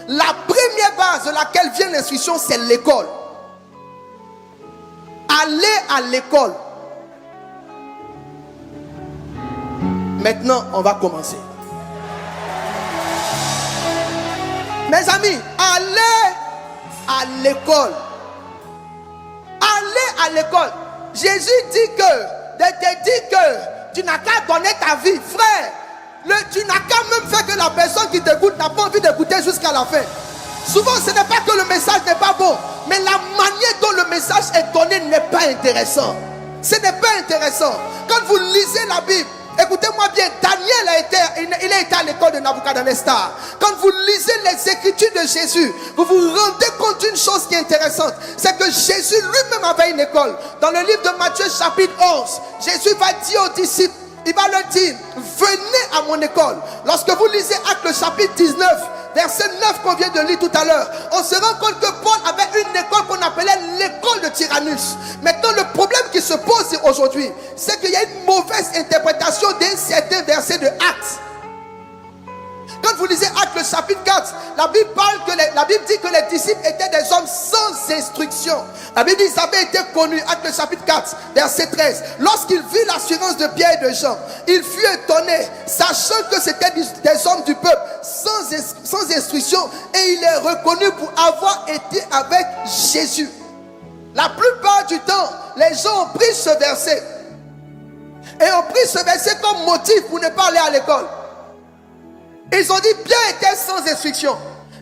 La première base de laquelle vient l'instruction, c'est l'école. Aller à l'école. Maintenant, on va commencer. Mes amis, allez à l'école. Allez à l'école. Jésus dit que tu n'as qu'à donner ta vie, frère. Tu n'as qu'à même faire que la personne qui t'écoute n'a pas envie d'écouter jusqu'à la fin. Souvent, ce n'est pas que le message n'est pas bon, mais la manière dont le message est donné n'est pas intéressant. Ce n'est pas intéressant. Quand vous lisez la Bible, écoutez-moi bien, Daniel il a été à l'école de Nabuchodonosor. Quand vous lisez les écritures de Jésus, vous vous rendez compte d'une chose qui est intéressante. C'est que Jésus lui-même avait une école. Dans le livre de Matthieu chapitre 11, Jésus va dire aux disciples, il va leur dire, venez à mon école. Lorsque vous lisez Actes chapitre 19, verset 9 qu'on vient de lire tout à l'heure, on se rend compte que Paul avait une école qu'on appelait l'école de Tyrannus. Maintenant, le problème qui se pose aujourd'hui, c'est qu'il y a une mauvaise interprétation d'un certain verset de Actes. Quand vous lisez Actes chapitre 4, la Bible dit que les disciples étaient des hommes sans instruction. La Bible dit qu'ils avaient été connus. Actes chapitre 4, verset 13. Lorsqu'il vit l'assurance de Pierre et de Jean, il fut étonné, sachant que c'était des hommes du peuple sans instruction, et il est reconnu pour avoir été avec Jésus. La plupart du temps, les gens ont pris ce verset et ont pris ce verset comme motif pour ne pas aller à l'école. Ils ont dit Pierre était sans instruction.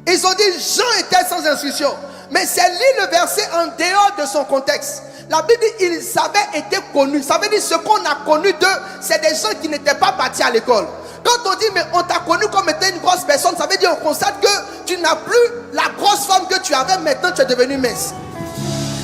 Ils ont dit Jean était sans instruction. Mais c'est lire le verset en dehors de son contexte. La Bible dit ils avaient été connus. Ça veut dire ce qu'on a connu d'eux, c'est des gens qui n'étaient pas partis à l'école. Quand on dit mais on t'a connu comme étant une grosse personne, ça veut dire on constate que tu n'as plus la grosse forme que tu avais, maintenant tu es devenu mince.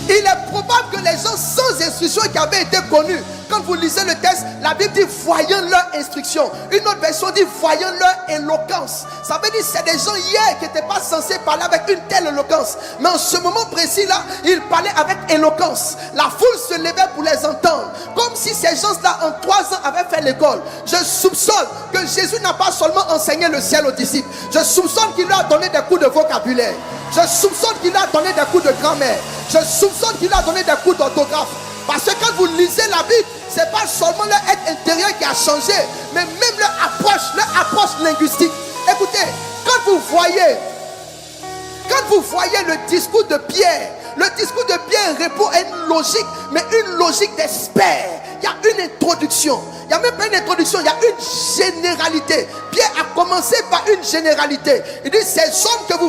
Il est probable que les gens sans instruction qui avaient été connus, quand vous lisez le texte, la Bible dit voyant leur instruction. Une autre version dit voyant leur éloquence. Ça veut dire c'est des gens hier qui n'étaient pas censés parler avec une telle éloquence. Mais en ce moment précis là, ils parlaient avec éloquence. La foule se levait pour les entendre. Comme si ces gens-là en 3 ans avaient fait l'école. Je soupçonne que Jésus n'a pas seulement enseigné le ciel aux disciples. Je soupçonne qu'il leur a donné des coups de vocabulaire. Je soupçonne qu'il a donné des coups de grammaire. Je soupçonne qu'il a donné des coups d'orthographe. Parce que quand vous lisez la Bible, ce n'est pas seulement leur être intérieur qui a changé, mais même leur approche linguistique. Écoutez, quand vous voyez le discours de Pierre, le discours de Pierre répond à une logique, mais une logique d'expert. Il y a une introduction. Il n'y a même pas une introduction, il y a une généralité. Pierre a commencé par une généralité. Il dit, ces hommes que vous